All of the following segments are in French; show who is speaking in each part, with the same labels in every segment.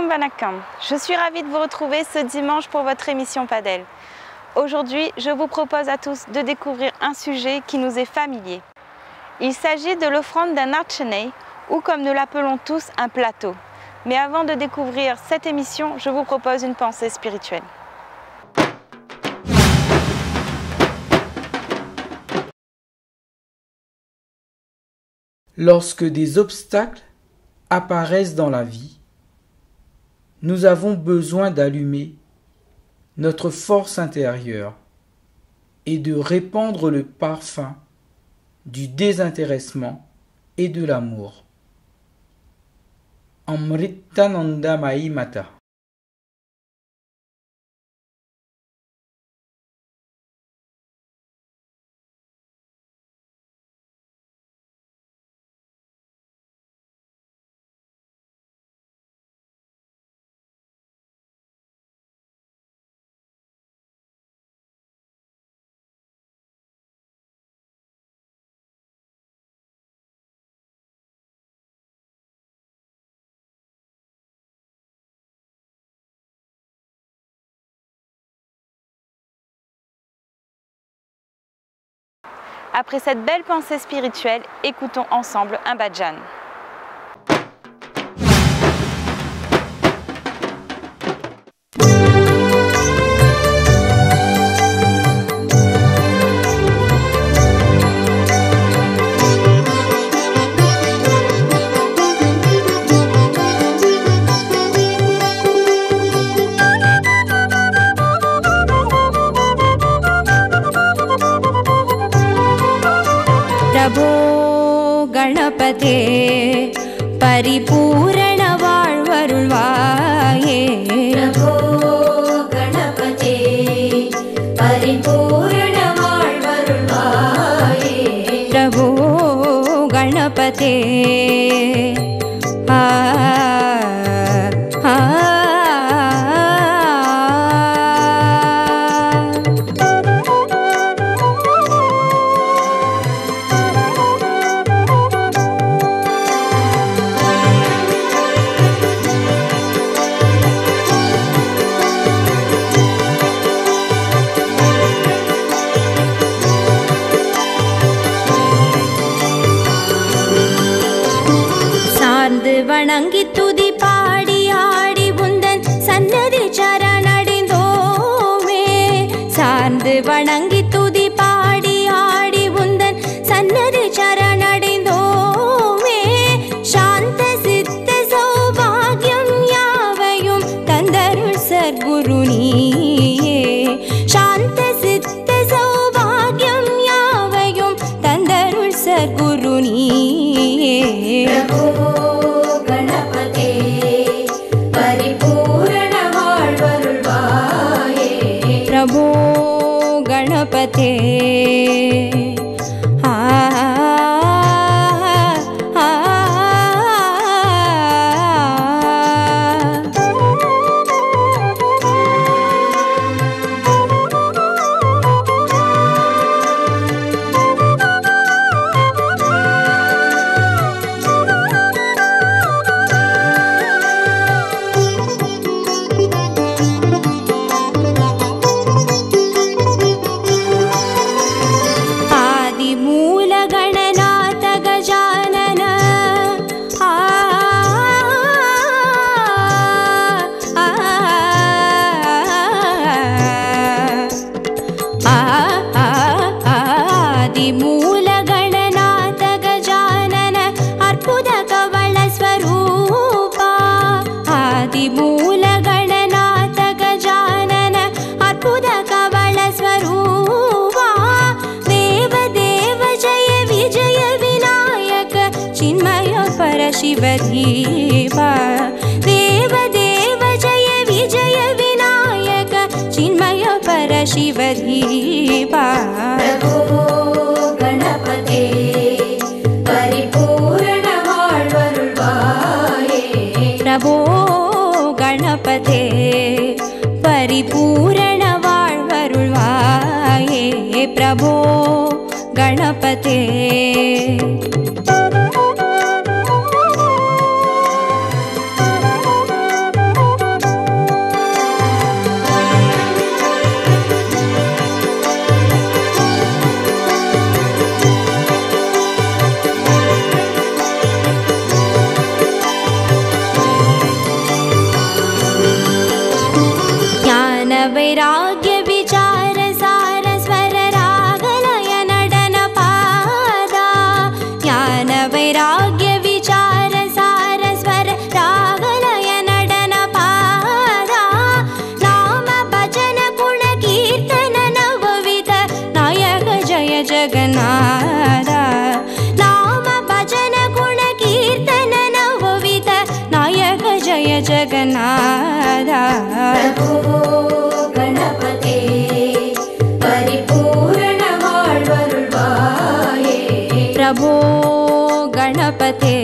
Speaker 1: Shalom Banakam, je suis ravie de vous retrouver ce dimanche pour votre émission Padel. Aujourd'hui, je vous propose à tous de découvrir un sujet qui nous est familier. Il s'agit de l'offrande d'un archenei, ou comme nous l'appelons tous, un plateau. Mais avant de découvrir cette émission, je vous propose une pensée spirituelle.
Speaker 2: Lorsque des obstacles apparaissent dans la vie, nous avons besoin d'allumer notre force intérieure et de répandre le parfum du désintéressement et de l'amour. Amritananda Mai Mata.
Speaker 1: Après cette belle pensée spirituelle, écoutons ensemble un bhajan.
Speaker 3: प्रभो गणपते परिपूर्ण वाळ्वरुळ्वाये प्रभो गणपते परिपूर्ण वाळ्वरुळ्वाये प्रभो गणपते வணங்கி துதி பாடி ஆடி உந்தன் சன்னதி சரணடைந்தோமே சார்ந்து வணங்கி துதி பாடி ஆடி உந்தன் சன்னதி சரணடைந்தோமே சாந்த சித்த சௌபாகியம் யாவையும் தந்தருள் சர்க்குரு நீயே சாந்த சித்த சௌபாகியம் யாவையும் தந்தருள் சர்க்குரு நீயே प्रभो गणपते शिवधीवा देव देव जय विजय विनायक चिन्मय पर शिवधीवा प्रभो गणपते परिपूर्ण वाळ्वरुळ्वाये प्रभो गणपते परिपूर्ण वाळ्वरुळ्वाये प्रभो गणपते वैराग्य विचार सार स्वर रागलय नडन पादा ज्ञान वैराग्य विचार सार स्वर रागलय नडन पादा नाम भजन गुण कीर्तन नवविध नायक जय जगन्नाथ नाम भजन गुण कीर्तन नवविध नायक जय जगन्नाथ प्रभो गणपते परिपूर्ण வாழ்வருள்வாயே प्रभो गणपते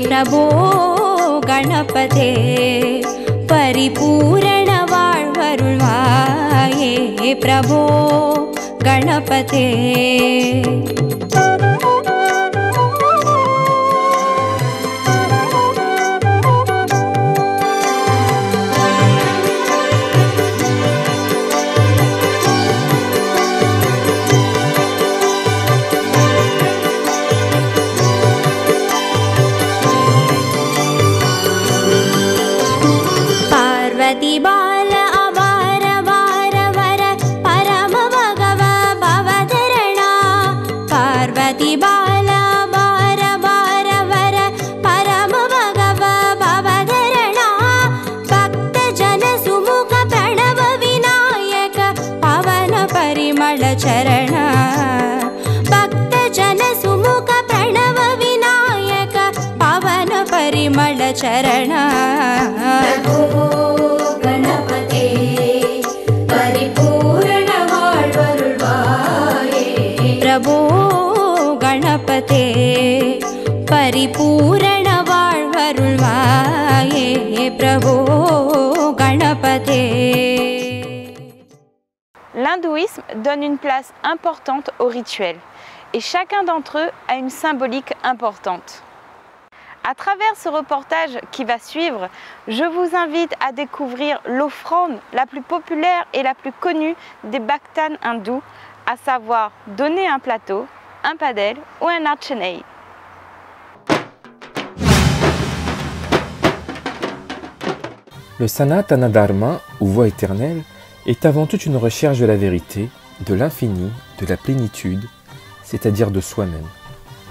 Speaker 3: प्रभो गणपते परिपूर्ण வாழ்வருள்வாயே प्रभो गणपते पार्वती बाल अवार वार वर परम भगव भवधरणा पार्वती बाल अवार वार वर परम भगव भवधरणा भक्त जन सुमुख प्रणव विनायक पवन परिमल चरण भक्त जन सुमुख प्रणव विनायक पवन परिमल चरण प्रभो गणपते परिपूर्ण வாழ்வருள்வாயே प्रभो गणपते
Speaker 1: L'hindouisme donne une place importante aux rituels et chacun d'entre eux a une symbolique importante. À travers ce reportage qui va suivre, je vous invite à découvrir l'offrande la plus populaire et la plus connue des bhaktanes hindous, à savoir donner un plateau, un padel ou un archenei.
Speaker 4: Le Sanatana Dharma, ou voie éternelle, est avant tout une recherche de la vérité, de l'infini, de la plénitude, c'est-à-dire de soi-même.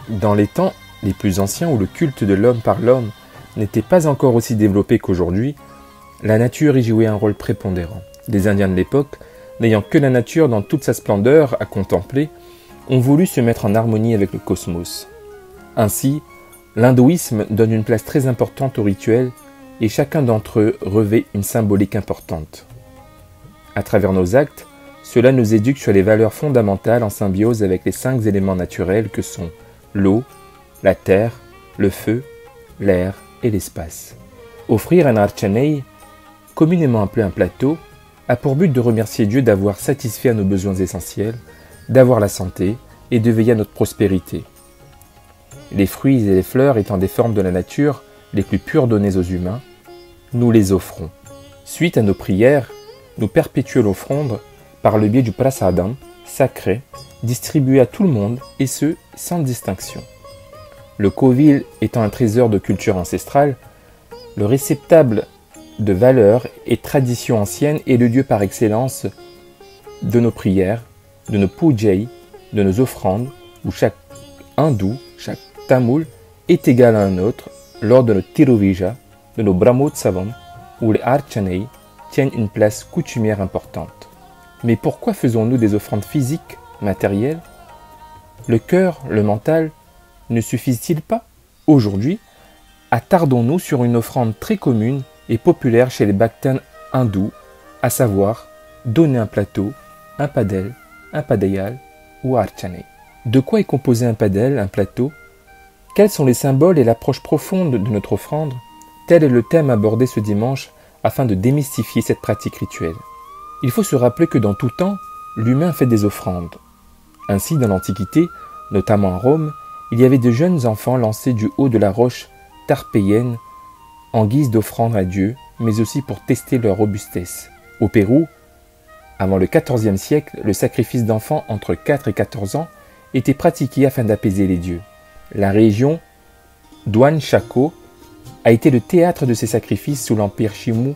Speaker 4: Dans les temps les plus anciens où le culte de l'homme par l'homme n'était pas encore aussi développé qu'aujourd'hui, la nature y jouait un rôle prépondérant. Les Indiens de l'époque, n'ayant que la nature dans toute sa splendeur à contempler, ont voulu se mettre en harmonie avec le cosmos. Ainsi, l'hindouisme donne une place très importante aux rituels et chacun d'entre eux revêt une symbolique importante. À travers nos actes, cela nous éduque sur les valeurs fondamentales en symbiose avec les 5 éléments naturels que sont l'eau, la terre, le feu, l'air et l'espace. Offrir un archenei, communément appelé un plateau, a pour but de remercier Dieu d'avoir satisfait à nos besoins essentiels, d'avoir la santé et de veiller à notre prospérité. Les fruits et les fleurs étant des formes de la nature les plus pures données aux humains, nous les offrons. Suite à nos prières, nous perpétuons l'offrande par le biais du prasadam, sacré, distribué à tout le monde et ce, sans distinction. Le Kovil étant un trésor de culture ancestrale, le réceptacle de valeurs et traditions anciennes est le lieu par excellence de nos prières, de nos pujai, de nos offrandes, où chaque hindou, chaque tamoul est égal à un autre lors de nos Tiruvija, de nos Brahmotsavam, où les archanei tiennent une place coutumière importante. Mais pourquoi faisons-nous des offrandes physiques, matérielles? Le cœur, le mental, ne suffisent-ils pas? Aujourd'hui, attardons-nous sur une offrande très commune et populaire chez les bhaktas hindous, à savoir donner un plateau, un padel, un padayal ou archanei. De quoi est composé un padel, un plateau? Quels sont les symboles et l'approche profonde de notre offrande? Tel est le thème abordé ce dimanche afin de démystifier cette pratique rituelle. Il faut se rappeler que dans tout temps, l'humain fait des offrandes. Ainsi, dans l'Antiquité, notamment à Rome, il y avait de jeunes enfants lancés du haut de la roche tarpéienne en guise d'offrande à Dieu, mais aussi pour tester leur robustesse. Au Pérou, avant le XIVe siècle, le sacrifice d'enfants entre 4 et 14 ans était pratiqué afin d'apaiser les dieux. La région d'Huanchaco a été le théâtre de ces sacrifices sous l'empire Chimú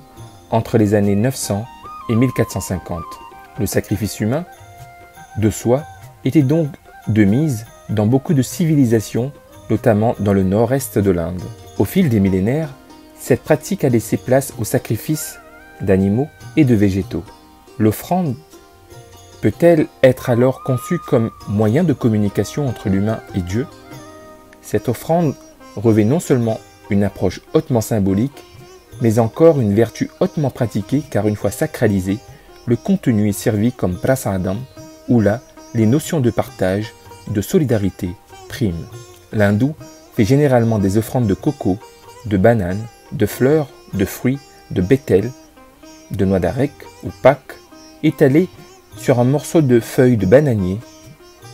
Speaker 4: entre les années 900 et 1450. Le sacrifice humain, de soi, était donc de mise dans beaucoup de civilisations, notamment dans le nord-est de l'Inde. Au fil des millénaires, cette pratique a laissé place au sacrifice d'animaux et de végétaux. L'offrande peut-elle être alors conçue comme moyen de communication entre l'humain et Dieu? Cette offrande revêt non seulement une approche hautement symbolique, mais encore une vertu hautement pratiquée car une fois sacralisé, le contenu est servi comme prasadam, où là, les notions de partage, de solidarité priment. L'hindou fait généralement des offrandes de coco, de bananes, de fleurs, de fruits, de bétel, de noix d'arec ou pâques, étalées sur un morceau de feuille de bananier,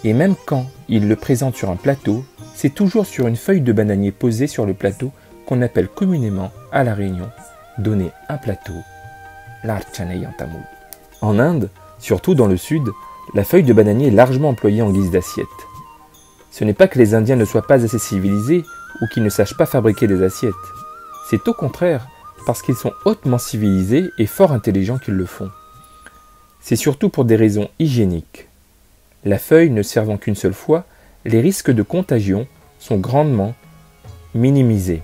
Speaker 4: et même quand il le présente sur un plateau, c'est toujours sur une feuille de bananier posée sur le plateau qu'on appelle communément à La Réunion donner un plateau, l'archanei en tamoul. En Inde, surtout dans le sud, la feuille de bananier est largement employée en guise d'assiette. Ce n'est pas que les Indiens ne soient pas assez civilisés ou qu'ils ne sachent pas fabriquer des assiettes. C'est au contraire parce qu'ils sont hautement civilisés et fort intelligents qu'ils le font. C'est surtout pour des raisons hygiéniques. La feuille ne servant qu'une seule fois, les risques de contagion sont grandement minimisés.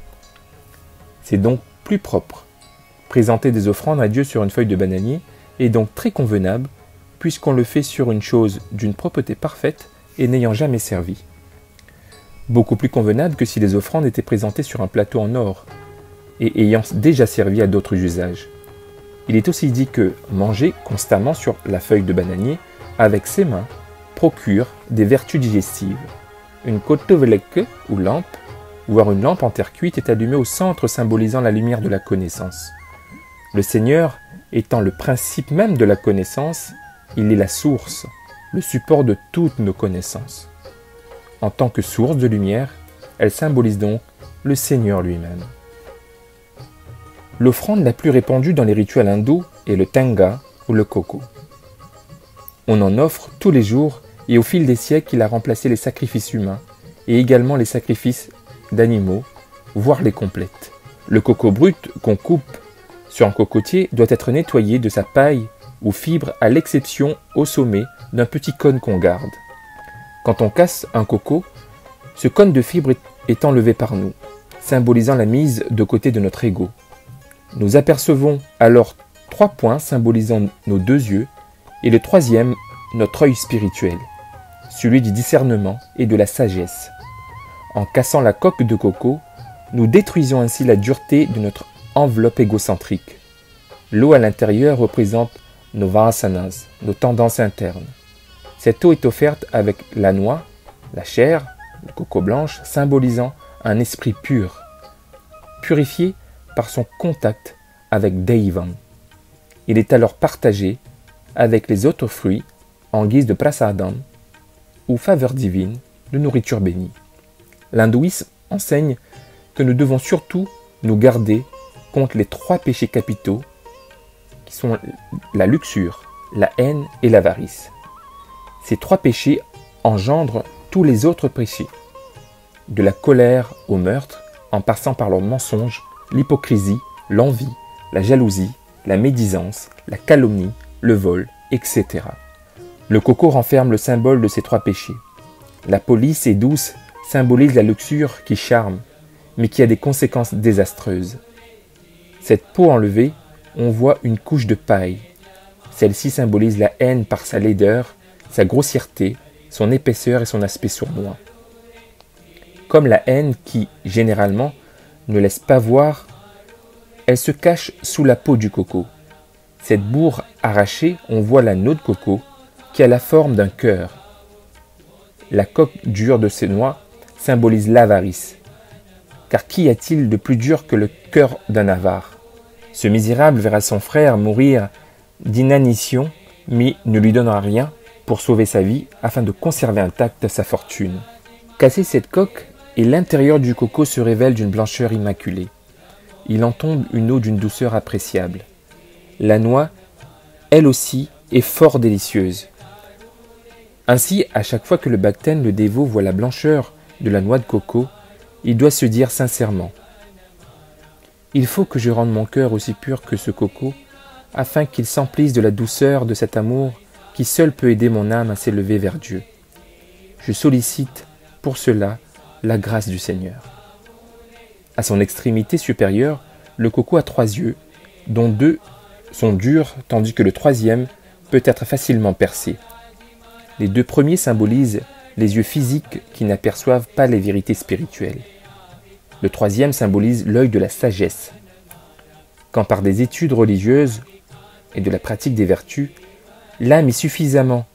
Speaker 4: C'est donc plus propre. Présenter des offrandes à Dieu sur une feuille de bananier est donc très convenable puisqu'on le fait sur une chose d'une propreté parfaite et n'ayant jamais servi. Beaucoup plus convenable que si les offrandes étaient présentées sur un plateau en or et ayant déjà servi à d'autres usages. Il est aussi dit que manger constamment sur la feuille de bananier avec ses mains procure des vertus digestives. Une kotoveleke ou lampe, voire une lampe en terre cuite est allumée au centre symbolisant la lumière de la connaissance. Le Seigneur étant le principe même de la connaissance, il est la source, le support de toutes nos connaissances. En tant que source de lumière, elle symbolise donc le Seigneur lui-même. L'offrande la plus répandue dans les rituels hindous est le tenga ou le coco. On en offre tous les jours et au fil des siècles, il a remplacé les sacrifices humains et également les sacrifices d'animaux, voire les complètes. Le coco brut qu'on coupe sur un cocotier doit être nettoyé de sa paille ou fibre à l'exception au sommet d'un petit cône qu'on garde. Quand on casse un coco, ce cône de fibre est enlevé par nous, symbolisant la mise de côté de notre ego. Nous apercevons alors 3 points symbolisant nos 2 yeux et le 3e, notre œil spirituel, celui du discernement et de la sagesse. En cassant la coque de coco, nous détruisons ainsi la dureté de notre enveloppe égocentrique. L'eau à l'intérieur représente nos vasanas, nos tendances internes. Cette eau est offerte avec la noix, la chair, le coco blanche, symbolisant un esprit pur, purifié par son contact avec Deivam. Il est alors partagé avec les autres fruits en guise de prasadam ou faveur divine de nourriture bénie. L'hindouisme enseigne que nous devons surtout nous garder contre les 3 péchés capitaux qui sont la luxure, la haine et l'avarice. Ces 3 péchés engendrent tous les autres péchés. de la colère au meurtre, en passant par leurs mensonges, l'hypocrisie, l'envie, la jalousie, la médisance, la calomnie, le vol, etc. Le coco renferme le symbole de ces 3 péchés. La police est douce, symbolise la luxure qui charme, mais qui a des conséquences désastreuses. Cette peau enlevée, on voit une couche de paille. Celle-ci symbolise la haine par sa laideur, sa grossièreté, son épaisseur et son aspect sournois. Comme la haine qui, généralement, ne laisse pas voir, elle se cache sous la peau du coco. Cette bourre arrachée, on voit la noix de coco qui a la forme d'un cœur. La coque dure de ces noix symbolise l'avarice. Car qu'y a-t-il de plus dur que le cœur d'un avare? Ce misérable verra son frère mourir d'inanition, mais ne lui donnera rien pour sauver sa vie afin de conserver intacte sa fortune. Casser cette coque, et l'intérieur du coco se révèle d'une blancheur immaculée. Il en tombe une eau d'une douceur appréciable. La noix, elle aussi, est fort délicieuse. Ainsi, à chaque fois que le Bactène, le dévot, voit la blancheur de la noix de coco, il doit se dire sincèrement: il faut que je rende mon cœur aussi pur que ce coco, afin qu'il s'emplisse de la douceur de cet amour qui seul peut aider mon âme à s'élever vers Dieu. Je sollicite pour cela la grâce du Seigneur. À son extrémité supérieure, le coco a 3 yeux, dont 2 sont durs, tandis que le 3e peut être facilement percé. Les 2 premiers symbolisent les yeux physiques qui n'aperçoivent pas les vérités spirituelles. Le 3e symbolise l'œil de la sagesse. Quand par des études religieuses et de la pratique des vertus, l'âme est suffisamment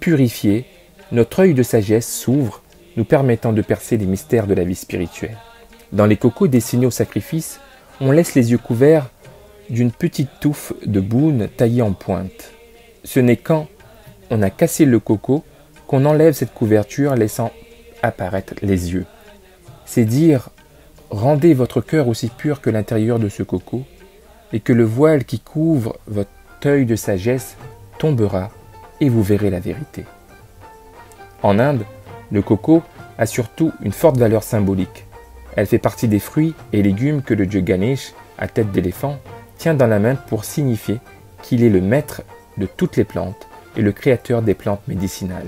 Speaker 4: purifiée, notre œil de sagesse s'ouvre, nous permettant de percer les mystères de la vie spirituelle. Dans les cocos destinés au sacrifice, on laisse les yeux couverts d'une petite touffe de boune taillée en pointe. Ce n'est quand on a cassé le coco qu'on enlève cette couverture laissant apparaître les yeux. C'est dire: rendez votre cœur aussi pur que l'intérieur de ce coco, et que le voile qui couvre votre œil de sagesse tombera et vous verrez la vérité. En Inde, le coco a surtout une forte valeur symbolique. Elle fait partie des fruits et légumes que le dieu Ganesh, à tête d'éléphant, tient dans la main pour signifier qu'il est le maître de toutes les plantes et le créateur des plantes médicinales.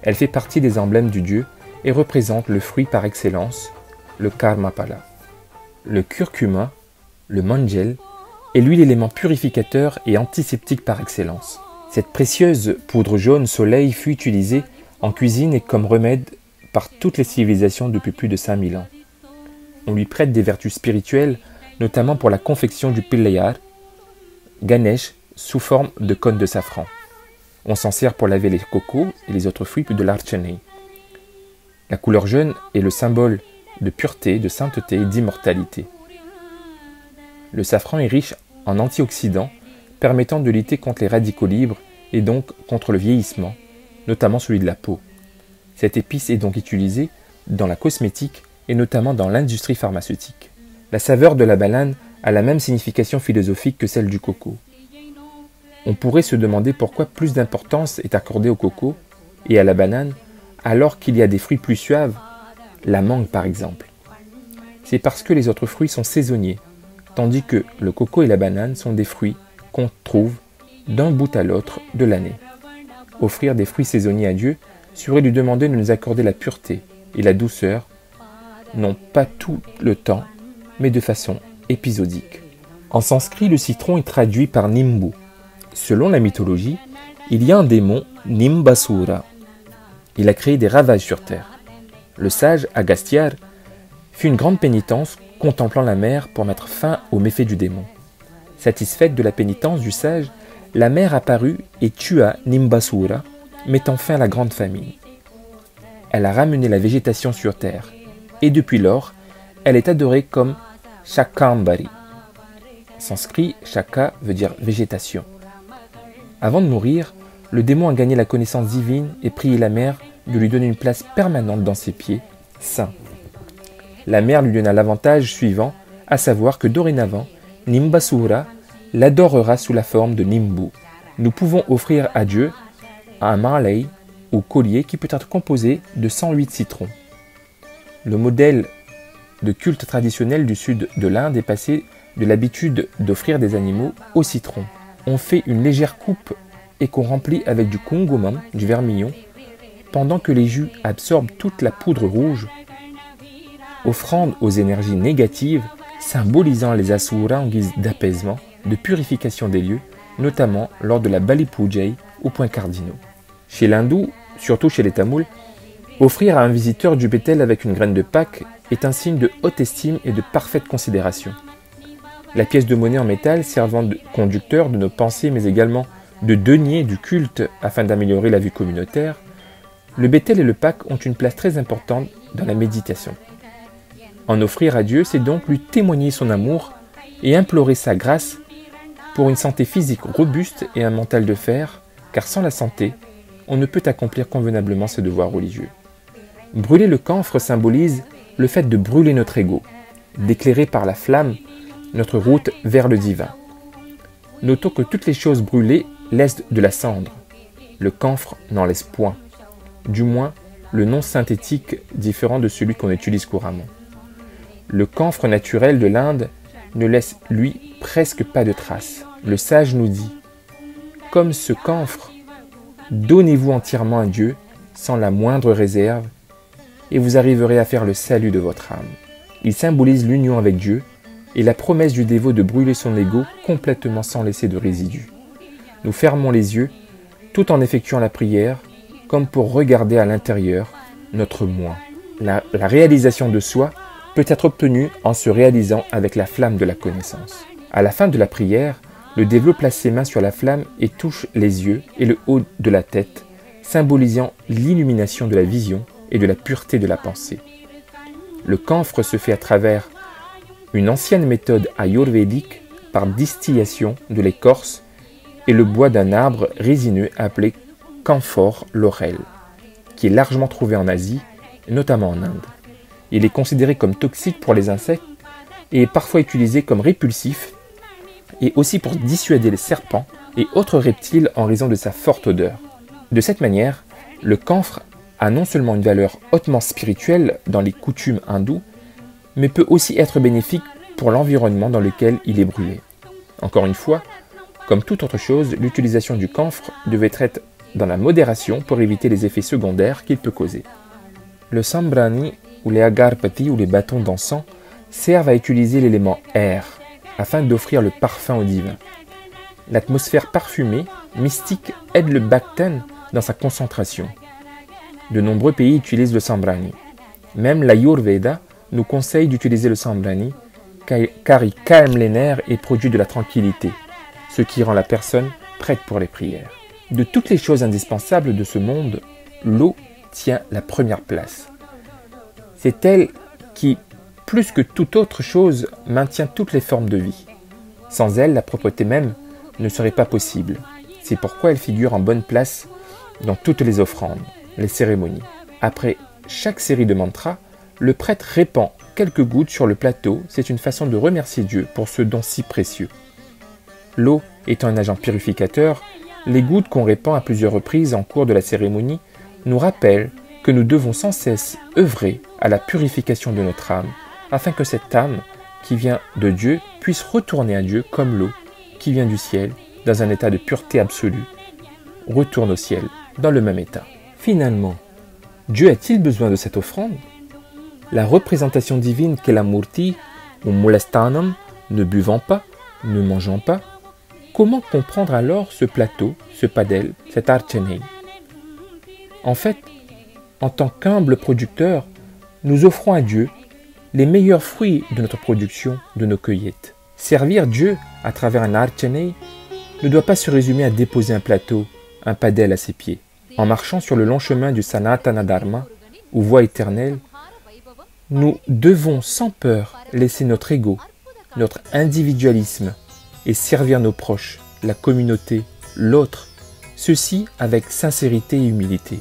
Speaker 4: Elle fait partie des emblèmes du dieu et représente le fruit par excellence, le karmapala. Le curcuma, le manjel, est lui l'élément purificateur et antiseptique par excellence. Cette précieuse poudre jaune soleil fut utilisée en cuisine et comme remède par toutes les civilisations depuis plus de 5000 ans. On lui prête des vertus spirituelles, notamment pour la confection du pillayar, Ganesh, sous forme de cône de safran. On s'en sert pour laver les cocos et les autres fruits de l'archanei. La couleur jaune est le symbole de pureté, de sainteté et d'immortalité. Le safran est riche en antioxydants, permettant de lutter contre les radicaux libres et donc contre le vieillissement, notamment celui de la peau. Cette épice est donc utilisée dans la cosmétique et notamment dans l'industrie pharmaceutique. La saveur de la banane a la même signification philosophique que celle du coco. On pourrait se demander pourquoi plus d'importance est accordée au coco et à la banane alors qu'il y a des fruits plus suaves, la mangue par exemple. C'est parce que les autres fruits sont saisonniers, tandis que le coco et la banane sont des fruits qu'on trouve d'un bout à l'autre de l'année. Offrir des fruits saisonniers à Dieu serait lui demander de nous accorder la pureté et la douceur, non pas tout le temps, mais de façon épisodique. En sanskrit, le citron est traduit par Nimbu. Selon la mythologie, il y a un démon, Nimbasura. Il a créé des ravages sur terre. Le sage Agastya fit une grande pénitence contemplant la mer pour mettre fin aux méfaits du démon. Satisfaite de la pénitence du sage, la mer apparut et tua Nimbasura, mettant fin à la grande famine. Elle a ramené la végétation sur terre, et depuis lors, elle est adorée comme Shakambari. Sanskrit, Shaka veut dire végétation. Avant de mourir, le démon a gagné la connaissance divine et prié la mer de lui donner une place permanente dans ses pieds, saints. La mer lui donna l'avantage suivant, à savoir que dorénavant, Nimbasura l'adorera sous la forme de Nimbu. Nous pouvons offrir à Dieu un malai ou collier qui peut être composé de 108 citrons. Le modèle de culte traditionnel du sud de l'Inde est passé de l'habitude d'offrir des animaux au citron. On fait une légère coupe et qu'on remplit avec du kungumam, du vermillon, pendant que les jus absorbent toute la poudre rouge, offrande aux énergies négatives, symbolisant les asuras en guise d'apaisement, de purification des lieux, notamment lors de la Bali Pujai aux points cardinaux. Chez l'hindou, surtout chez les Tamouls, offrir à un visiteur du bétel avec une graine de Pâques est un signe de haute estime et de parfaite considération. La pièce de monnaie en métal servant de conducteur de nos pensées mais également de denier du culte afin d'améliorer la vie communautaire, le bétel et le Pâques ont une place très importante dans la méditation. En offrir à Dieu, c'est donc lui témoigner son amour et implorer sa grâce pour une santé physique robuste et un mental de fer, car sans la santé, on ne peut accomplir convenablement ses devoirs religieux. Brûler le camphre symbolise le fait de brûler notre ego, d'éclairer par la flamme notre route vers le divin. Notons que toutes les choses brûlées laissent de la cendre. Le camphre n'en laisse point, du moins le non synthétique différent de celui qu'on utilise couramment. Le camphre naturel de l'Inde ne laisse, lui, presque pas de traces. Le sage nous dit « Comme ce camphre, donnez-vous entièrement à Dieu, sans la moindre réserve, et vous arriverez à faire le salut de votre âme. » Il symbolise l'union avec Dieu et la promesse du dévot de brûler son ego complètement sans laisser de résidus. Nous fermons les yeux, tout en effectuant la prière, comme pour regarder à l'intérieur notre moi. La réalisation de soi peut être obtenue en se réalisant avec la flamme de la connaissance. À la fin de la prière, le dévot place ses mains sur la flamme et touche les yeux et le haut de la tête, symbolisant l'illumination de la vision et de la pureté de la pensée. Le camphre se fait à travers une ancienne méthode ayurvédique par distillation de l'écorce et le bois d'un arbre résineux appelé camphore laurel, qui est largement trouvé en Asie, notamment en Inde. Il est considéré comme toxique pour les insectes et est parfois utilisé comme répulsif et aussi pour dissuader les serpents et autres reptiles en raison de sa forte odeur. De cette manière, le camphre a non seulement une valeur hautement spirituelle dans les coutumes hindoues, mais peut aussi être bénéfique pour l'environnement dans lequel il est brûlé. Encore une fois, comme toute autre chose, l'utilisation du camphre devait être dans la modération pour éviter les effets secondaires qu'il peut causer. Le sambrani ou les agarpati ou les bâtons d'encens servent à utiliser l'élément air afin d'offrir le parfum au divin. L'atmosphère parfumée, mystique, aide le bhaktan dans sa concentration. De nombreux pays utilisent le sambrani. Même l'Ayurveda nous conseille d'utiliser le sambrani car il calme les nerfs et produit de la tranquillité, ce qui rend la personne prête pour les prières. De toutes les choses indispensables de ce monde, l'eau tient la première place. C'est elle qui, plus que toute autre chose, maintient toutes les formes de vie. Sans elle, la propreté même ne serait pas possible. C'est pourquoi elle figure en bonne place dans toutes les offrandes, les cérémonies. Après chaque série de mantras, le prêtre répand quelques gouttes sur le plateau. C'est une façon de remercier Dieu pour ce don si précieux. L'eau étant un agent purificateur, les gouttes qu'on répand à plusieurs reprises en cours de la cérémonie nous rappellent que nous devons sans cesse œuvrer à la purification de notre âme, afin que cette âme qui vient de Dieu puisse retourner à Dieu comme l'eau qui vient du ciel, dans un état de pureté absolue, retourne au ciel dans le même état. Finalement, Dieu a-t-il besoin de cette offrande? La représentation divine qu'est la murti ou mulastanam, ne buvant pas, ne mangeant pas, comment comprendre alors ce plateau, ce padel, cet archanei? En fait, en tant qu'humble producteur, nous offrons à Dieu les meilleurs fruits de notre production, de nos cueillettes. Servir Dieu à travers un archanei ne doit pas se résumer à déposer un plateau, un padel à ses pieds. En marchant sur le long chemin du Sanatana Dharma, ou voie éternelle, nous devons sans peur laisser notre ego, notre individualisme et servir nos proches, la communauté, l'autre, ceci avec sincérité et humilité.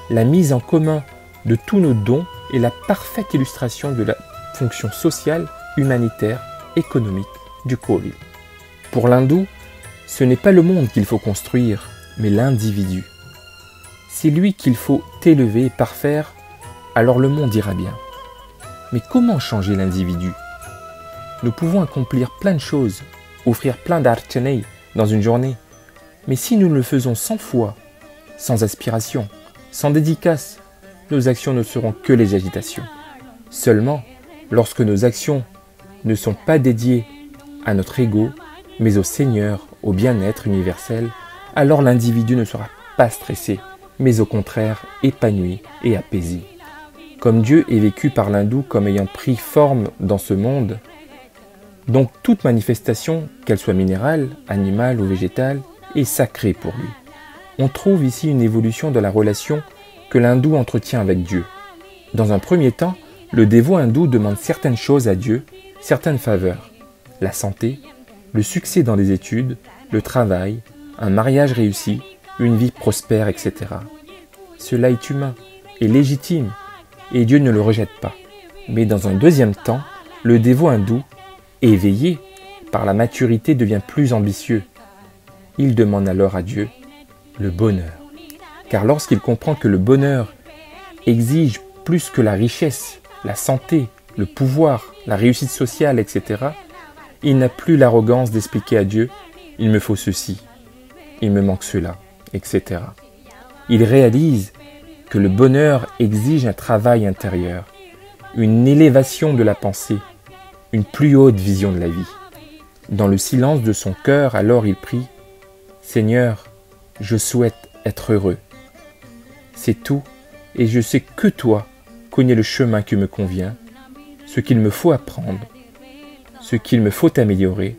Speaker 4: La mise en commun de tous nos dons est la parfaite illustration de la fonction sociale, humanitaire, économique du Kovil. Pour l'hindou, ce n'est pas le monde qu'il faut construire, mais l'individu. C'est lui qu'il faut élever et parfaire, alors le monde ira bien. Mais comment changer l'individu? Nous pouvons accomplir plein de choses, offrir plein d'archanei dans une journée. Mais si nous le faisons sans foi, sans aspiration, sans dédicace, nos actions ne seront que les agitations. Seulement, lorsque nos actions ne sont pas dédiées à notre ego, mais au Seigneur, au bien-être universel, alors l'individu ne sera pas stressé, mais au contraire épanoui et apaisé. Comme Dieu est vécu par l'hindou comme ayant pris forme dans ce monde, donc toute manifestation, qu'elle soit minérale, animale ou végétale, est sacrée pour lui. On trouve ici une évolution de la relation que l'hindou entretient avec Dieu. Dans un premier temps, le dévot hindou demande certaines choses à Dieu, certaines faveurs, la santé, le succès dans les études, le travail, un mariage réussi, une vie prospère, etc. Cela est humain et légitime, et Dieu ne le rejette pas. Mais dans un deuxième temps, le dévot hindou, éveillé par la maturité, devient plus ambitieux. Il demande alors à Dieu le bonheur. Car lorsqu'il comprend que le bonheur exige plus que la richesse, la santé, le pouvoir, la réussite sociale, etc., il n'a plus l'arrogance d'expliquer à Dieu « il me faut ceci, il me manque cela », etc. Il réalise que le bonheur exige un travail intérieur, une élévation de la pensée, une plus haute vision de la vie. Dans le silence de son cœur, alors il prie « Seigneur, je souhaite être heureux. C'est tout, et je sais que toi connais le chemin qui me convient, ce qu'il me faut apprendre, ce qu'il me faut améliorer,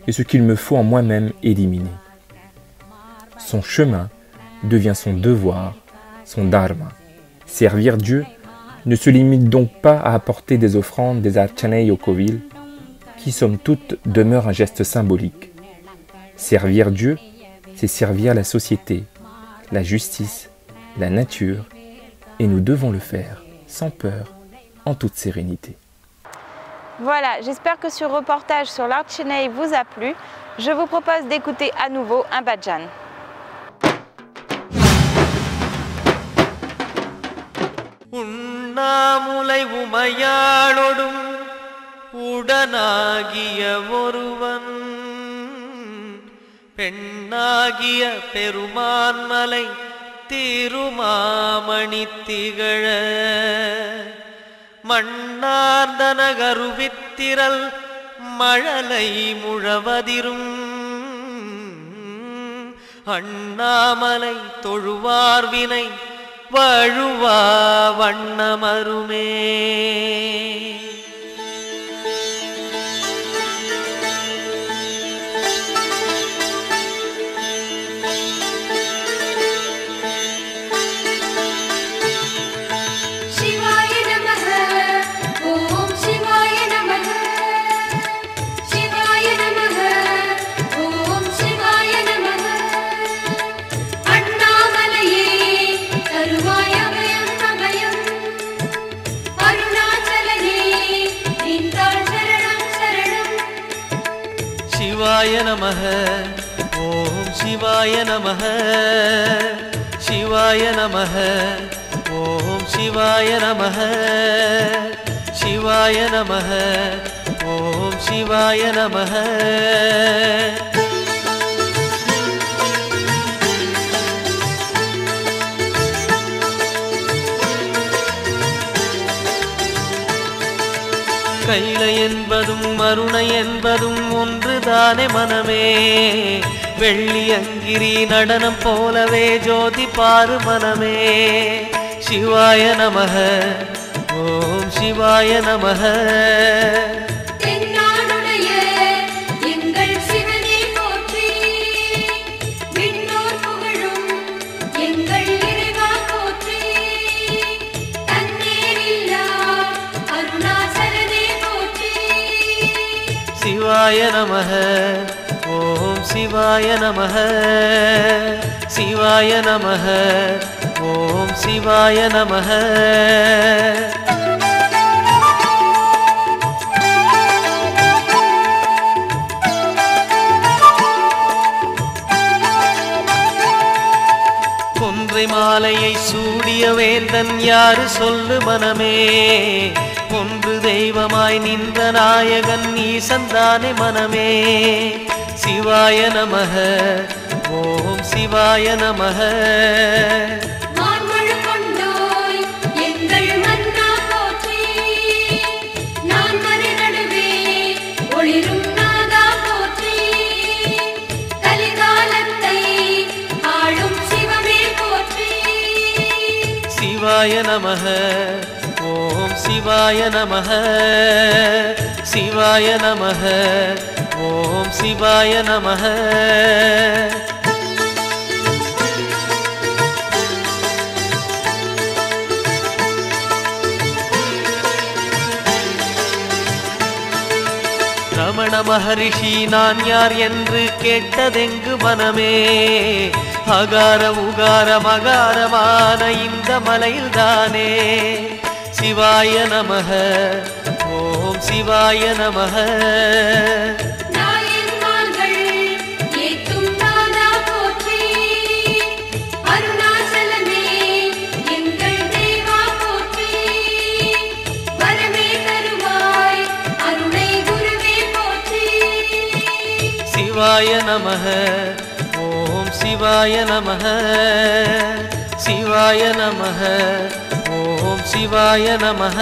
Speaker 4: et ce qu'il me faut en moi-même éliminer. » Son chemin devient son devoir, son dharma. Servir Dieu ne se limite donc pas à apporter des offrandes, des archanei au kovil, qui somme toute demeure un geste symbolique. Servir Dieu, c'est servir la société, la justice, la nature, et nous devons le faire sans peur, en toute sérénité.
Speaker 1: Voilà, j'espère que ce reportage sur l'archanei vous a plu. Je vous propose d'écouter à nouveau un bhajan.
Speaker 5: Unnamulai உமையாளொடும் உடனாகிய ஒருவன் பெண்ணாகிய பெருமான்மலை திருமாமணி திகழ மண்ணார்ந்தன கருவித்திரல் மழலை முழவதிரும் அண்ணாமலை தொழுவார்வினை வழுவா வண்ணமருமே. சிவாய நமஹ ஓம் சிவாய நமஹ சிவாய நமஹ ஓம் சிவாய நமஹ சிவாய நமஹ ஓம் சிவாய நமஹ. கைலை என்பதும் மருணை என்பதும் ஒன்றுதானே மனமே, வெள்ளி அங்கிரி நடனம் போலவே ஜோதி பாரு மனமே. சிவாய நமஹ ஓம் சிவாய நமஹ. சிவாய நமஹ ஓம் சிவாய நமஹ சிவாய நமஹ ஓம் சிவாய நமஹ. கொன்றை மாலையை சூடிய வேந்தன் யாரு சொல்லு மனமே, ஒன்று தெய்வமாய் நின்ற நாயகன் ஈசந்தானே மனமே. சிவாய நமஹ ஓம் சிவாய நமஹ.
Speaker 3: மான்மழு கொண்டோய் எங்கள் மன்னா போற்றி, நான் மறை நடுவே ஒளிரும் நாதா போற்றி, கலிகாலத்தை ஆளும் சிவமே போற்றி.
Speaker 5: சிவாய நமஹ ஓம் சிவாய நமஹ. சிவாய நமஹ ஓம் சிவாய நமஹ. ரமண மகரிஷி நான் யார் என்று கேட்டதெங்கு மனமே. அகார உகார மகாரமான இந்த மலையில்தானே. சிவாய நமஹ ஓம் சிவாய நமஹ.
Speaker 3: நாயன்மார்கள் ஏத்தும் நாதா போற்றி, அருணாச்சலமே எங்கள் தேவா போற்றி, வரமே தருவாய் அருணை குருவே போற்றி.
Speaker 5: சிவாய நமஹ ஓம் சிவாய நமஹ. சிவாய நமஹ ஓம் சிவாய நமஹ.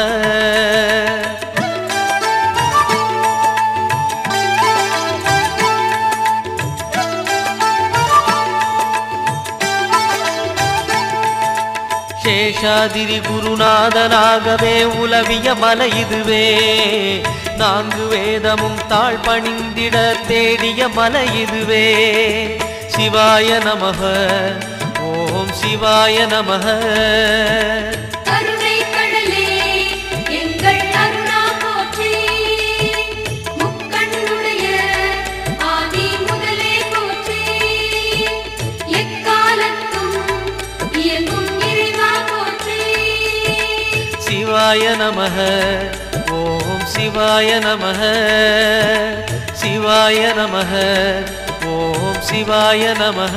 Speaker 5: சேஷாதிரி குருநாதனாகவே உலவிய மலை இதுவே. நான்கு வேதமும் தாழ் பணிந்திட தேடிய மலை இதுவே. சிவாய நமஹ ஓம் சிவாய நமஹ.
Speaker 3: கருணை கடலே எங்கள் அருணா போற்றி, முக்கண்ணுடைய ஆதி முதலே போற்றி, எக்காலத்தும் இயங்கும் இறைவா போற்றி.
Speaker 5: சிவாய நமஹ ஓம் சிவாய நமஹ. சிவாய நமஹ ஓம் சிவாய நமஹ.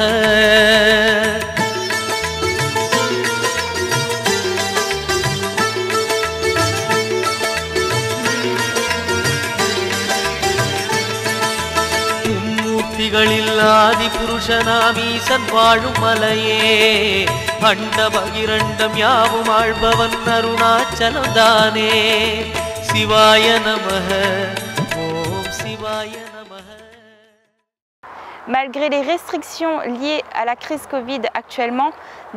Speaker 5: மும்மூர்த்திகளில் ஆதி புருஷனாம் ஈசன் வாழும் மலையே. அண்ட பகிரண்டம் யாவும் ஆழ்பவன் அருணாச்சலம் தானே. சிவாய நமஹ ஓம் சிவாய நமஹ.
Speaker 1: Malgré les restrictions liées à la crise Covid actuellement,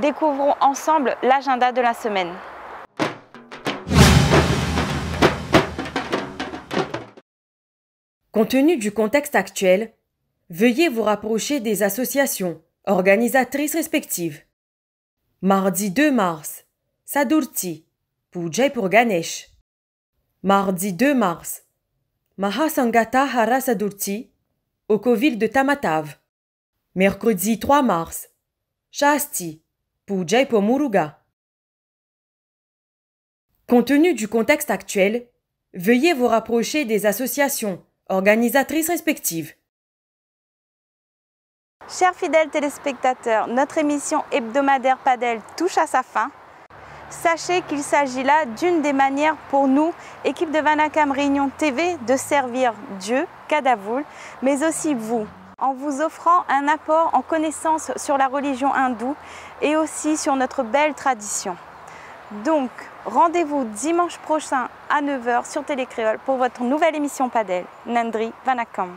Speaker 1: découvrons ensemble l'agenda de la semaine.
Speaker 6: Compte tenu du contexte actuel, veuillez vous rapprocher des associations organisatrices respectives. Mardi 2 mars, Sadurti, Pujai pour Ganesh. Mardi 2 mars, Mahasangata Hara Sadurti, au Covil de Tamatav. Mercredi 3 mars, Shasti, Pujai pour Muruga. Compte tenu du contexte actuel, veuillez vous rapprocher des associations organisatrices respectives.
Speaker 1: Chers fidèles téléspectateurs, notre émission hebdomadaire Padel touche à sa fin. Sachez qu'il s'agit là d'une des manières pour nous, équipe de Vanakam Réunion TV, de servir Dieu, Kadavoul, mais aussi vous, en vous offrant un apport en connaissance sur la religion hindoue et aussi sur notre belle tradition. Donc, rendez-vous dimanche prochain à 9 h sur Télécréole pour votre nouvelle émission Padel. Nandri Vanakam.